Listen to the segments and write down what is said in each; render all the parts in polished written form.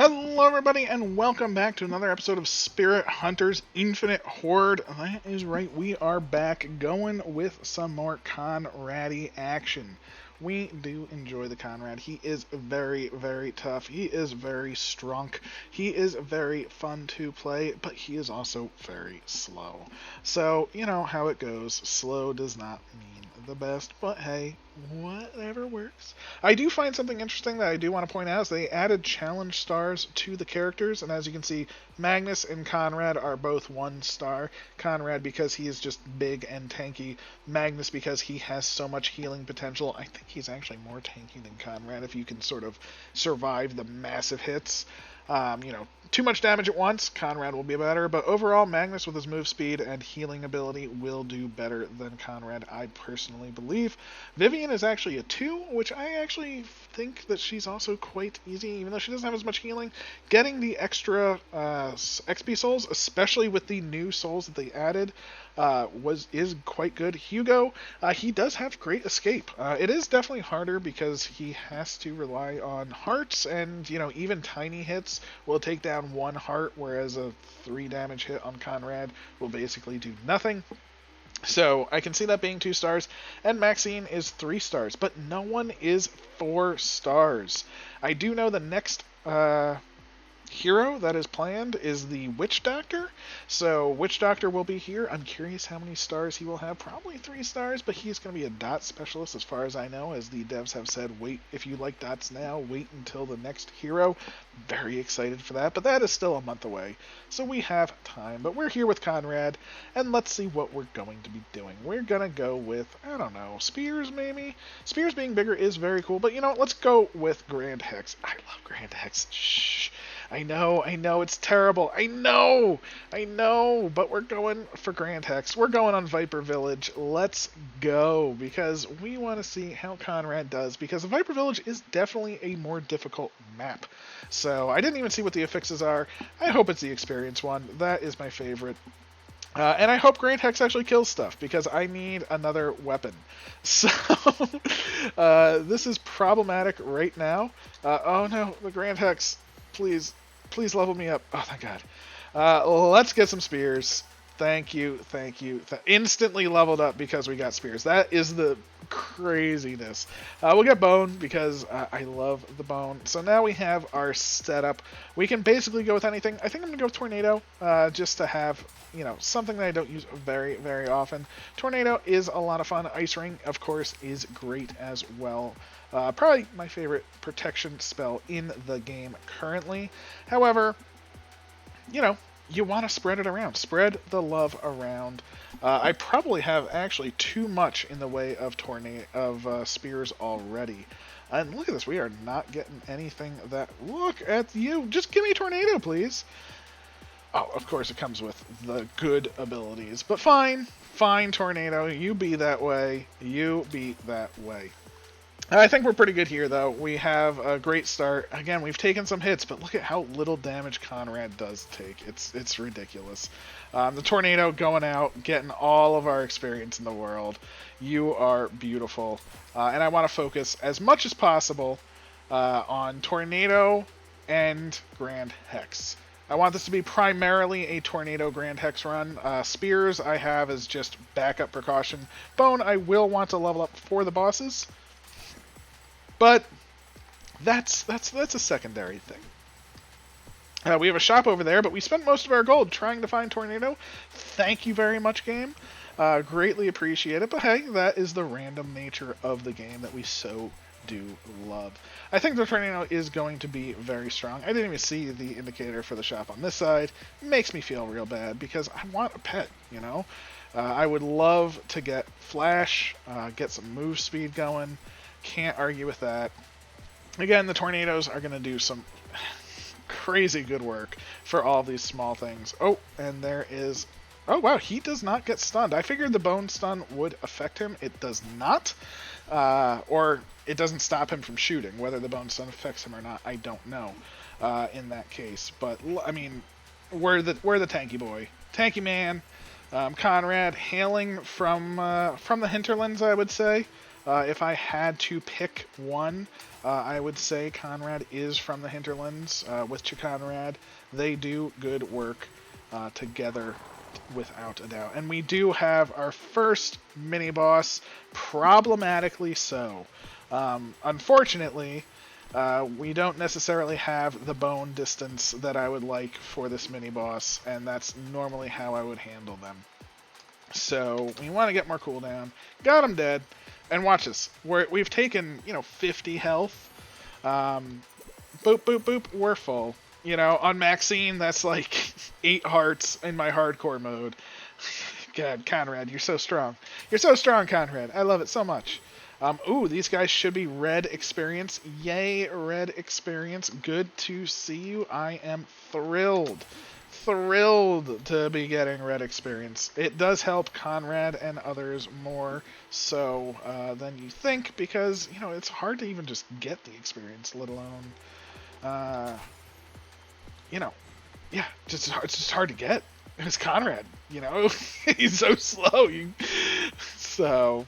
Hello, everybody, and welcome back to another episode of Spirit Hunters Infinite Horde. That is right, we are back going with some more Conrad-y action. We do enjoy the Conrad. He is very, very tough. He is very strong. He is very fun to play, but he is also very slow. So, you know how it goes. Slow does not mean the best, but hey, whatever works. I do find something interesting that I do want to point out is they added challenge stars to the characters, and as you can see, Magnus and Conrad are both 1 star. Conrad because he is just big and tanky. Magnus because he has so much healing potential. I think he's actually more tanky than Conrad if you can sort of survive the massive hits. Too much damage at once, Conrad will be better, but overall, Magnus with his move speed and healing ability will do better than Conrad, I personally believe. Vivian is actually a 2, which I actually think that she's also quite easy, even though she doesn't have as much healing. Getting the extra XP souls, especially with the new souls that they added, is quite good. Hugo, he does have great escape. It is definitely harder because he has to rely on hearts, and even tiny hits will take down 1 heart, whereas a 3 damage hit on Conrad will basically do nothing. So I can see that being 2 stars, and Maxine is 3 stars, but no one is 4 stars. I do know the next hero that is planned is the Witch Doctor. So Witch Doctor will be here. I'm curious how many stars he will have. Probably 3 stars, but he's going to be a dot specialist as far as I know, as the devs have said, wait, if you like dots now, wait until the next hero. Very excited for that, but that is still a month away, so we have time. But we're here with Conrad, and let's see what we're going to be doing. We're going to go with, I don't know, Spears maybe? Spears being bigger is very cool, but let's go with Grand Hex. I love Grand Hex. Shh. I know, it's terrible. I know, but we're going for Grand Hex. We're going on Viper Village. Let's go, because we want to see how Conrad does, because Viper Village is definitely a more difficult map. So I didn't even see what the affixes are. I hope it's the experience one. That is my favorite. And I hope Grand Hex actually kills stuff, because I need another weapon. So, this is problematic right now. Oh no, the Grand Hex. Please level me up. Oh, thank God. Let's get some spears. Thank you. Instantly leveled up because we got spears. That is the craziness. We'll get bone because I love the bone. So now we have our setup. We can basically go with anything. I think I'm going to go with Tornado just to have, something that I don't use very, very often. Tornado is a lot of fun. Ice Ring, of course, is great as well. Probably my favorite protection spell in the game currently. However, you want to spread it around. Spread the love around. I probably have actually too much in the way of spears already. And look at this. We are not getting anything that... Look at you. Just give me Tornado, please. Oh, of course it comes with the good abilities. But fine, Tornado. You be that way. I think we're pretty good here, though. We have a great start. Again, we've taken some hits, but look at how little damage Conrad does take. It's ridiculous. The Tornado going out, getting all of our experience in the world. You are beautiful. And I want to focus as much as possible on Tornado and Grand Hex. I want this to be primarily a Tornado Grand Hex run. Spears I have as just backup precaution. Bone I will want to level up for the bosses. But that's a secondary thing. We have a shop over there, but we spent most of our gold trying to find Tornado. Thank you very much, game. Greatly appreciate it. But hey, that is the random nature of the game that we so do love. I think the Tornado is going to be very strong. I didn't even see the indicator for the shop on this side. It makes me feel real bad because I want a pet, I would love to get Flash, get some move speed going. Can't argue with that. Again, the Tornadoes are going to do some crazy good work for all these small things. Oh, and there is... Oh, wow, he does not get stunned. I figured the bone stun would affect him. It does not. Or it doesn't stop him from shooting. Whether the bone stun affects him or not, I don't know in that case. But, I mean, we're the tanky boy. Tanky man. Conrad hailing from the hinterlands, I would say. If I had to pick one, I would say Conrad is from the hinterlands. With Conrad, they do good work together, without a doubt. And we do have our first mini boss, problematically so. Unfortunately, we don't necessarily have the bone distance that I would like for this mini boss, and that's normally how I would handle them. So we want to get more cooldown. Got him dead. And watch this. We've taken, 50 health. Boop, boop, boop. We're full. On Maxine, that's like 8 hearts in my hardcore mode. God, Conrad, you're so strong. You're so strong, Conrad. I love it so much. Ooh, these guys should be red experience. Yay, red experience. Good to see you. I am thrilled. Thrilled to be getting red experience. It does help Conrad and others more so than you think, because, it's hard to even just get the experience, let alone, yeah, it's just hard to get. It's Conrad, he's so slow. So,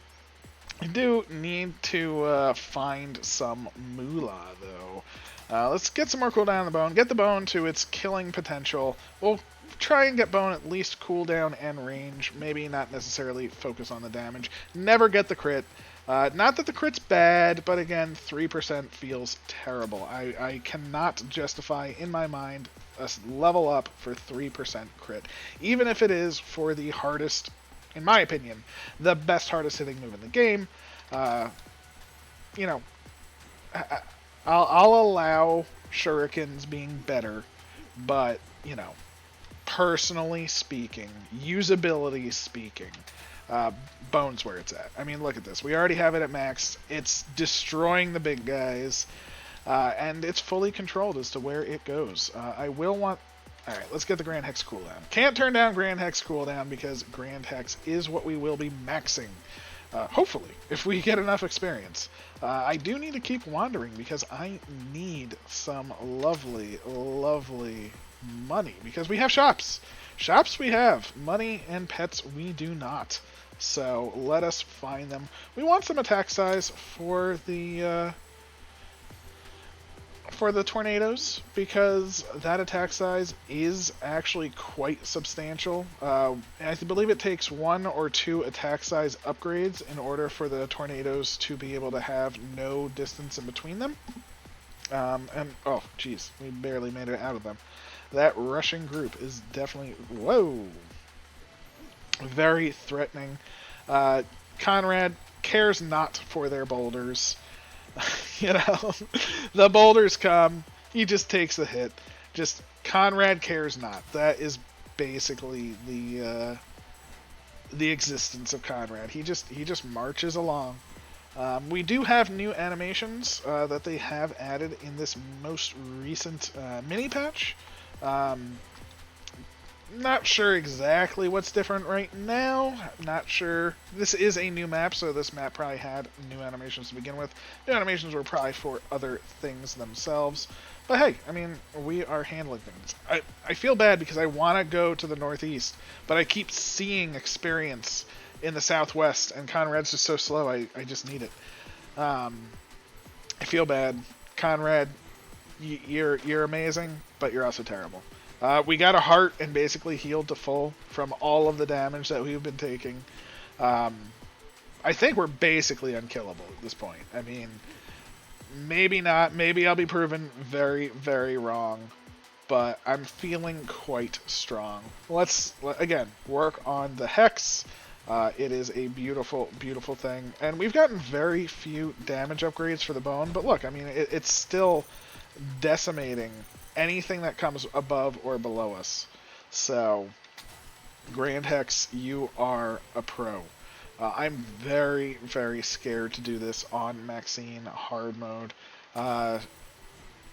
I do need to find some moolah, though. Let's get some more cooldown on the bone. Get the bone to its killing potential. We'll try and get bone at least cooldown and range. Maybe not necessarily focus on the damage. Never get the crit. Not that the crit's bad, but again, 3% feels terrible. I cannot justify in my mind a level up for 3% crit. Even if it is for the hardest, in my opinion, the best hardest hitting move in the game. I'll allow shurikens being better, but, personally speaking, usability speaking, bone's where it's at. I mean, look at this. We already have it at max. It's destroying the big guys, and it's fully controlled as to where it goes. I will want... Alright, let's get the Grand Hex cooldown. Can't turn down Grand Hex cooldown because Grand Hex is what we will be maxing. Hopefully, if we get enough experience. I do need to keep wandering because I need some lovely, lovely money. Because we have shops. Shops we have. Money and pets we do not. So let us find them. We want some attack size for the tornadoes, because that attack size is actually quite substantial. I believe it takes 1 or 2 attack size upgrades in order for the tornadoes to be able to have no distance in between them. And, oh, geez, we barely made it out of them. That rushing group is definitely, whoa, very threatening. Conrad cares not for their boulders. The boulders come, he just takes the hit. Just, Conrad cares not. That is basically the existence of Conrad. He just marches along. We do have new animations that they have added in this most recent mini patch. Not sure exactly what's different right now. Not sure. This is a new map, so this map probably had new animations to begin with. New animations were probably for other things themselves. But hey, I mean, we are handling things. I feel bad because I want to go to the northeast, but I keep seeing experience in the southwest, and Conrad's just so slow, I just need it. I feel bad. Conrad, you're amazing, but you're also terrible. We got a heart and basically healed to full from all of the damage that we've been taking. I think we're basically unkillable at this point. I mean, maybe not. Maybe I'll be proven very, very wrong. But I'm feeling quite strong. Let's, again, work on the Hex. It is a beautiful, beautiful thing. And we've gotten very few damage upgrades for the bone. But look, I mean, it's still decimating anything that comes above or below us. So, Grand Hex, you are a pro. I'm very, very scared to do this on Maxine hard mode.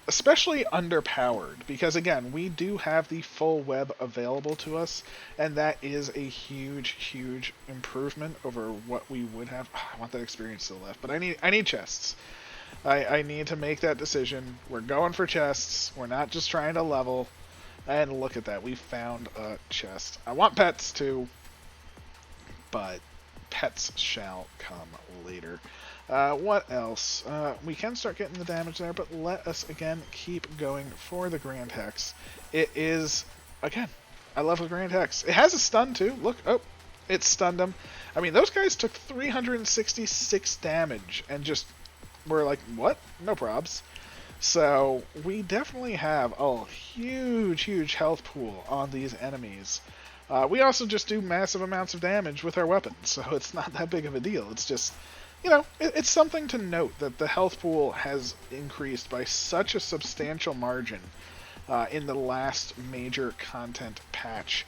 Especially underpowered, because again, we do have the full web available to us, and that is a huge, huge improvement over what we would have. I want that experience still left, but I need chests. I need to make that decision. We're going for chests. We're not just trying to level. And look at that. We found a chest. I want pets too, but pets shall come later. What else? We can start getting the damage there, but let us, again, keep going for the Grand Hex. It is, again, I love the Grand Hex. It has a stun, too. Look, oh, it stunned him. I mean, those guys took 366 damage and just were like, what? No probs. So, we definitely have a huge, huge health pool on these enemies. We also just do massive amounts of damage with our weapons, so it's not that big of a deal. It's just, you know, it's something to note that the health pool has increased by such a substantial margin in the last major content patch.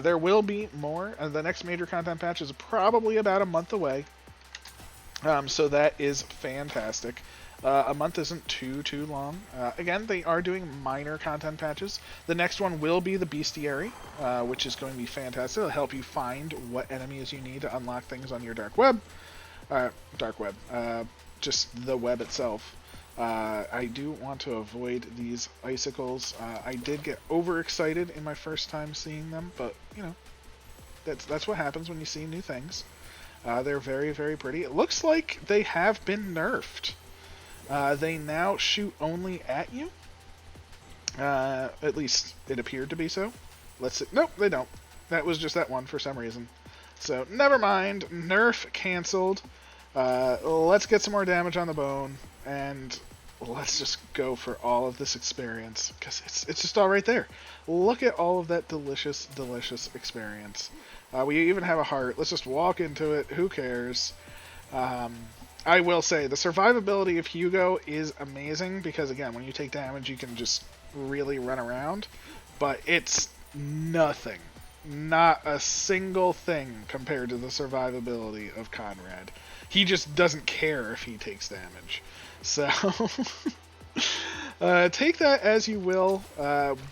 There will be more. The next major content patch is probably about a month away, so that is fantastic. A month isn't too long. Again, they are doing minor content patches. The next one will be the Bestiary, which is going to be fantastic. It'll help you find what enemies you need to unlock things on your dark web. Just the web itself. I do want to avoid these icicles. I did get overexcited in my first time seeing them, but, you know, that's what happens when you see new things. They're very, very pretty. It looks like they have been nerfed. They now shoot only at you. At least it appeared to be so. Let's see. Nope, they don't. That was just that one for some reason. So, never mind. Nerf canceled. Let's get some more damage on the bone, and let's just go for all of this experience, because it's just all right there. Look at all of that delicious, delicious experience. We even have a heart. Let's just walk into it. Who cares? I will say, the survivability of Hugo is amazing, because, again, when you take damage, you can just really run around, but it's nothing. Not a single thing compared to the survivability of Conrad. He just doesn't care if he takes damage. So, take that as you will.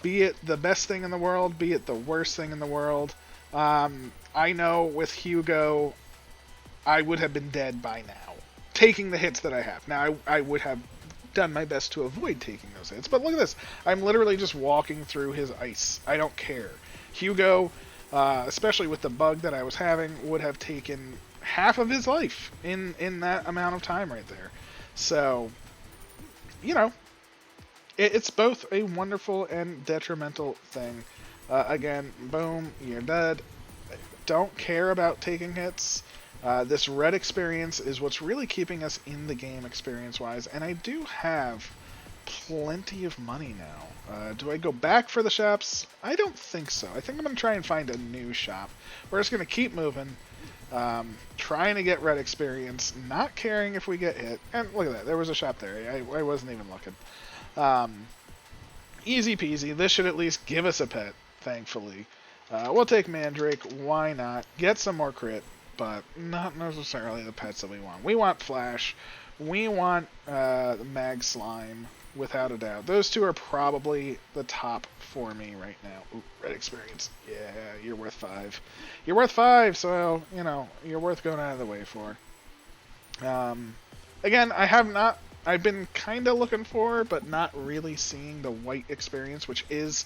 Be it the best thing in the world, be it the worst thing in the world. I know with Hugo, I would have been dead by now, taking the hits that I have. Now, I would have done my best to avoid taking those hits, but look at this. I'm literally just walking through his ice. I don't care. Hugo, especially with the bug that I was having, would have taken half of his life in that amount of time right there. So, you know, it's both a wonderful and detrimental thing. Again, boom, you're dead. Don't care about taking hits. This red experience is what's really keeping us in the game experience-wise, and I do have plenty of money now. Do I go back for the shops? I don't think so. I think I'm going to try and find a new shop. We're just going to keep moving, trying to get red experience, not caring if we get hit. And look at that, there was a shop there. I wasn't even looking. Easy peasy. This should at least give us a pet, thankfully. We'll take Mandrake, why not? Get some more crit, but not necessarily the pets that we want. We want Flash. We want the Mag Slime, without a doubt. Those two are probably the top for me right now. Ooh, red experience. Yeah, you're worth 5. You're worth 5, so, you know, you're worth going out of the way for. Again, I've been kind of looking for, but not really seeing the white experience, which is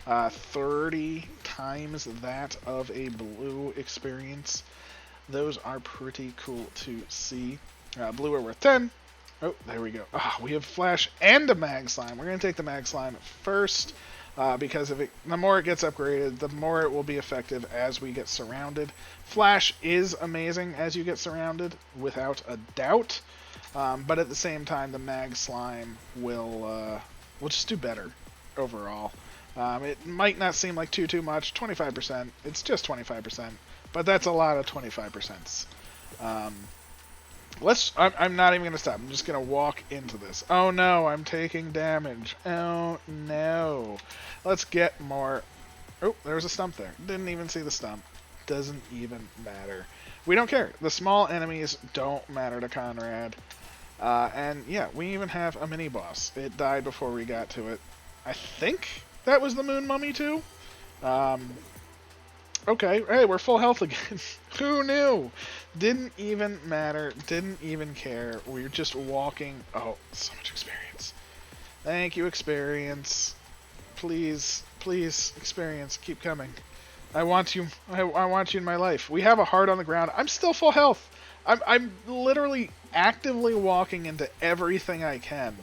30 times that of a blue experience. Those are pretty cool to see. Blue are worth 10. Oh, there we go. We have Flash and a Mag Slime. We're going to take the Mag Slime first, because the more it gets upgraded, the more it will be effective as we get surrounded. Flash is amazing as you get surrounded, without a doubt. But at the same time, the Mag Slime will just do better overall. It might not seem like too much. 25%. It's just 25%. But that's a lot of 25%. I'm not even going to stop. I'm just going to walk into this. Oh no, I'm taking damage. Oh no. Let's get more. Oh, there was a stump there. Didn't even see the stump. Doesn't even matter. We don't care. The small enemies don't matter to Conrad. And yeah, we even have a mini-boss. It died before we got to it. I think that was the Moon Mummy too? Okay, hey, we're full health again. Who knew? Didn't even matter. Didn't even care. We're just walking. Oh, so much experience. Thank you, experience. Please, please, experience, keep coming. I want you. I want you in my life. We have a heart on the ground. I'm still full health. I'm literally actively walking into everything I can,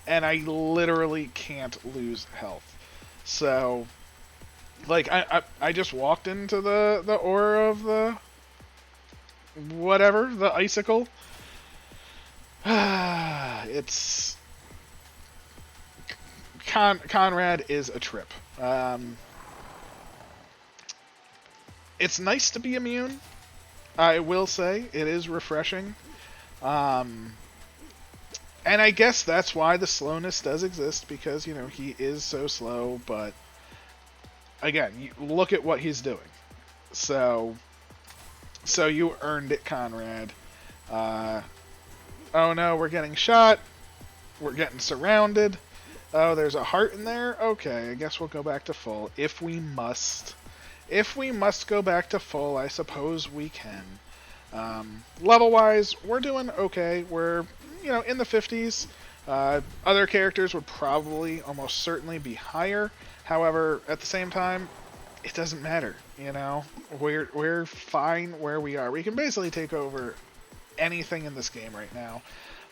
and I literally can't lose health. So, like, I just walked into the aura of the whatever, the icicle. It's Conrad is a trip. It's nice to be immune. I will say it is refreshing. Um, and I guess that's why the slowness does exist, because he is so slow. But again, you look at what he's doing. So you earned it, Conrad. Uh, oh no, we're getting shot. We're getting surrounded. Oh, there's a heart in there? Okay, I guess we'll go back to full. If we must. If we must go back to full, I suppose we can. Level-wise, we're doing okay. We're, in the 50s. Other characters would probably almost certainly be higher. However, at the same time, it doesn't matter, We're fine where we are. We can basically take over anything in this game right now.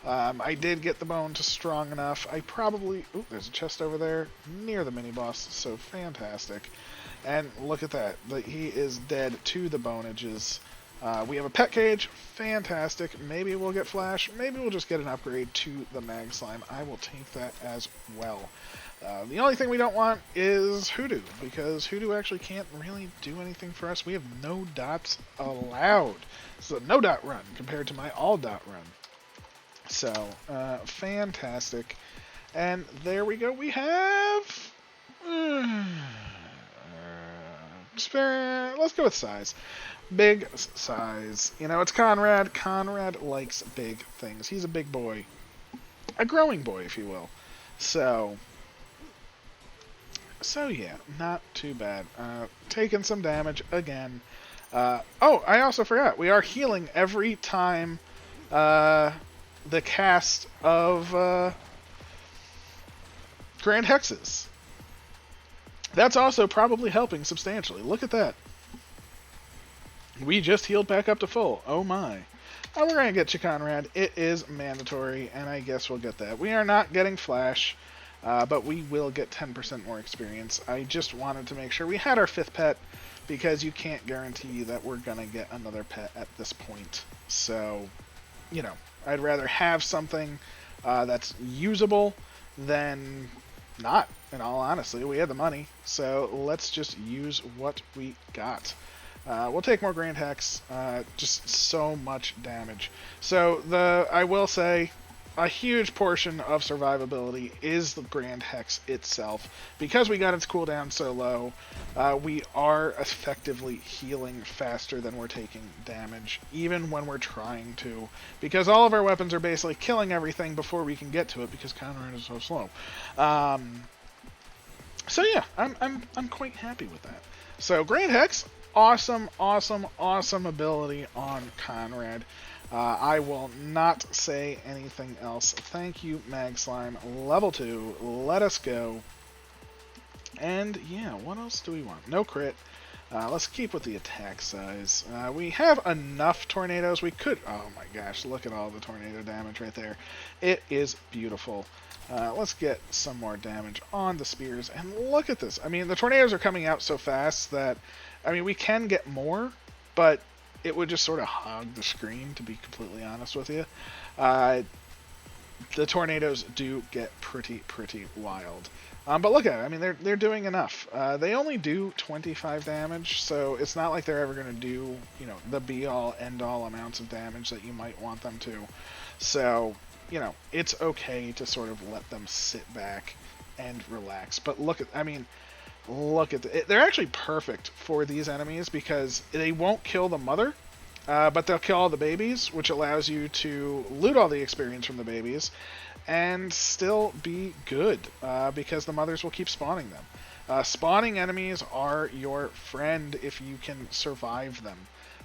I did get the bone to strong enough. I probably... Ooh, there's a chest over there near the mini-boss, so fantastic. And look at that. He is dead to the bonages. We have a pet cage. Fantastic. Maybe we'll get flash. Maybe we'll just get an upgrade to the mag slime. I will take that as well. The only thing we don't want is Hoodoo, because Hoodoo actually can't really do anything for us. We have no dots allowed. This is a no dot run compared to my all dot run. So, fantastic. And there we go. We have... let's go with size. Big size. It's Conrad. Conrad likes big things. He's a big boy. A growing boy, if you will. So yeah, not too bad. Taking some damage again. Oh, I also forgot. We are healing every time the cast of Grand Hexes. That's also probably helping substantially. Look at that. We just healed back up to full. Oh my. Oh, we're going to get you, Conrad. It is mandatory, and I guess we'll get that. We are not getting flash, but we will get 10% more experience. I just wanted to make sure we had our 5th pet, because you can't guarantee that we're going to get another pet at this point. So, I'd rather have something that's usable than not, in all honesty. We had the money, so let's just use what we got. We'll take more Grand Hex, just so much damage. So, I will say, a huge portion of survivability is the Grand Hex itself. Because we got its cooldown so low, we are effectively healing faster than we're taking damage, even when we're trying to. Because all of our weapons are basically killing everything before we can get to it, because Conrad is so slow. So yeah, I'm quite happy with that. So Grand Hex, awesome ability on Conrad. I will not say anything else. Thank you, Mag Slime. Level 2. Let us go. And yeah, what else do we want? No crit. Let's keep with the attack size. We have enough tornadoes. We could... Oh my gosh, look at all the tornado damage right there. It is beautiful. Let's get some more damage on the spears. And look at this. I mean, the tornadoes are coming out so fast that... I mean, we can get more, but it would just sort of hog the screen, to be completely honest with you. The tornadoes do get pretty wild. But look at it. I mean, they're doing enough. They only do 25 damage, so it's not like they're ever going to do, the be-all, end-all amounts of damage that you might want them to. So, it's okay to sort of let them sit back and relax. But look at, they're actually perfect for these enemies, because they won't kill the mother, but they'll kill all the babies, which allows you to loot all the experience from the babies and still be good, because the mothers will keep spawning them. Spawning enemies are your friend if you can survive them.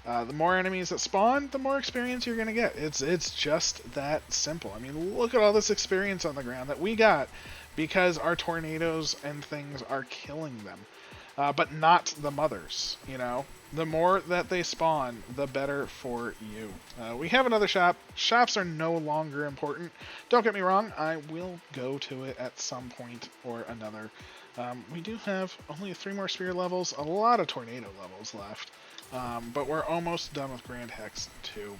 The more enemies that spawn, the more experience you're going to get. It's just that simple. I mean, look at all this experience on the ground that we got because our tornadoes and things are killing them. But not the mothers, The more that they spawn, the better for you. We have another shop. Shops are no longer important. Don't get me wrong, I will go to it at some point or another. We do have only 3 more spear levels, a lot of tornado levels left, but we're almost done with Grand Hex 2.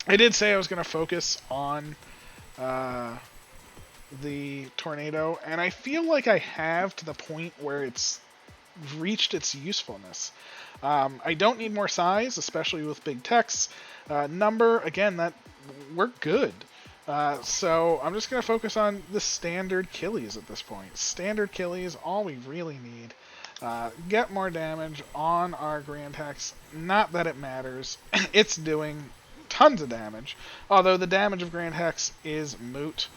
I did say I was going to focus on the tornado, and I feel like I have to the point where it's reached its usefulness. I don't need more size, especially with big techs. Number, again, that we're good. So I'm just going to focus on the standard killies at this point. Standard killies, all we really need. Get more damage on our Grand Hex. Not that it matters. It's doing tons of damage. Although the damage of Grand Hex is moot.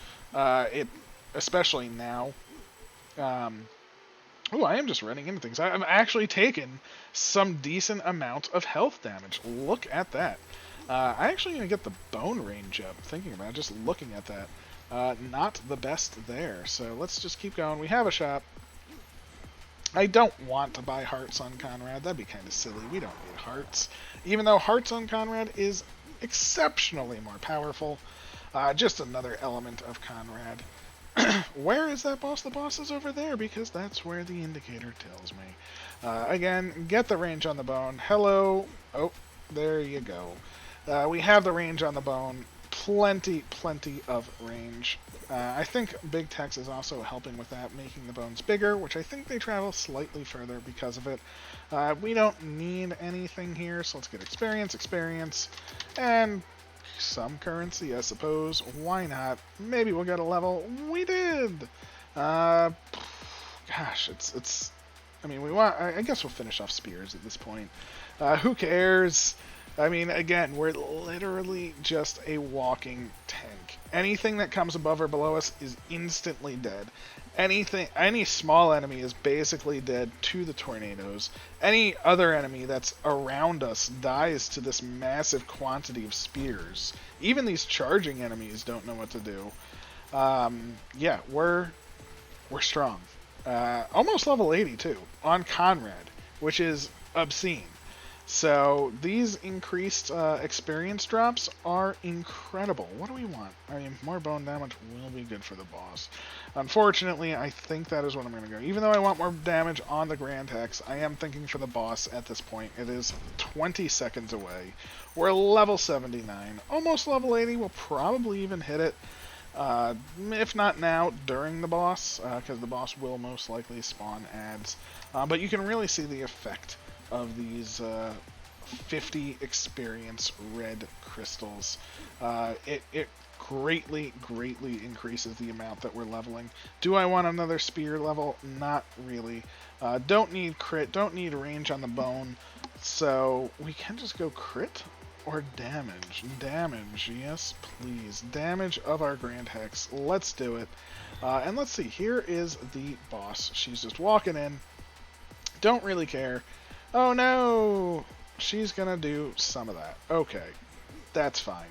Especially now. Oh, I am just running into things. I've actually taken some decent amount of health damage. Look at that. I actually going to get the bone range up, thinking about it, just looking at that. Not the best there, so let's just keep going. We have a shop. I don't want to buy hearts on Conrad. That'd be kind of silly. We don't need hearts. Even though hearts on Conrad is exceptionally more powerful. Just another element of Conrad. Where is that boss? The boss is over there, because that's where the indicator tells me. Again, get the range on the bone. Hello. Oh, there you go. We have the range on the bone. Plenty of range. I think Big Tex is also helping with that, making the bones bigger, which I think they travel slightly further because of it. We don't need anything here, so let's get experience, and some currency, I suppose. Why not? Maybe we'll get a level. We did! Gosh, it's... I mean, I guess we'll finish off spears at this point. Who cares? I mean, again, we're literally just a walking tank. Anything that comes above or below us is instantly dead. Any small enemy is basically dead to the tornadoes. Any other enemy that's around us dies to this massive quantity of spears. Even these charging enemies don't know what to do. Yeah, we're strong. Almost level 80 too, on Conrad, which is obscene. So these increased experience drops are incredible. What do we want? I mean, more bone damage will be good for the boss. Unfortunately, I think that is what I'm going to go. Even though I want more damage on the Grand Hex, I am thinking for the boss at this point. It is 20 seconds away. We're level 79. Almost level 80. We'll probably even hit it. If not now, during the boss, because the boss will most likely spawn adds. But you can really see the effect of these 50 experience red crystals. It greatly increases the amount that we're leveling. Do I want another spear level? Not really. Don't need crit, don't need range on the bone, so we can just go crit or damage. Damage, yes please. Damage of our Grand Hex. Let's do it. And let's see, here is the boss. She's just walking in. Don't really care. Oh no! She's gonna do some of that. Okay. That's fine.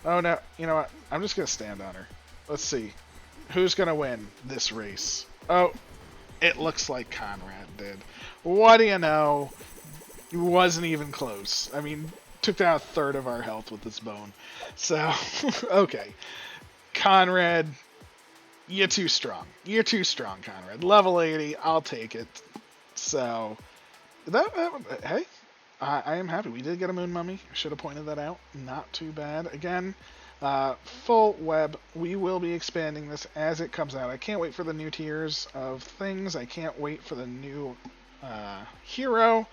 Oh no, you know what? I'm just gonna stand on her. Let's see. Who's gonna win this race? Oh, it looks like Conrad did. What do you know? It wasn't even close. I mean, took down a third of our health with this bone. So, okay. Conrad, you're too strong. You're too strong, Conrad. Level 80, I'll take it. So... hey, I am happy. We did get a moon mummy. I should have pointed that out. Not too bad. Again, full web. We will be expanding this as it comes out. I can't wait for the new tiers of things. I can't wait for the new hero.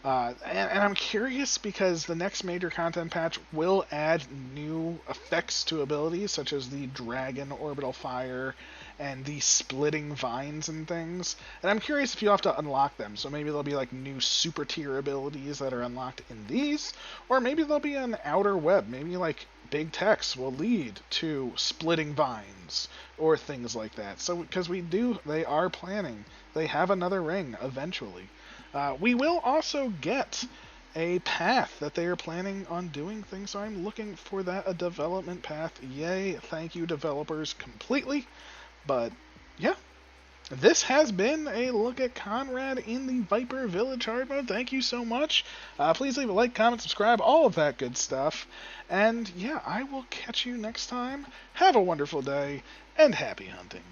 And I'm curious because the next major content patch will add new effects to abilities, such as the dragon orbital fire and the splitting vines and things. And I'm curious if you'll have to unlock them. So maybe there'll be like new super tier abilities that are unlocked in these, or maybe there'll be an outer web. Maybe like big text will lead to splitting vines or things like that. So because they are planning. They have another ring eventually. We will also get a path that they are planning on doing things, so I'm looking for that, a development path. Yay, thank you developers completely. But yeah, this has been a look at Conrad in the Viper Village hard mode. Thank you so much. Please leave a like, comment, subscribe, all of that good stuff. And yeah, I will catch you next time. Have a wonderful day, and happy hunting.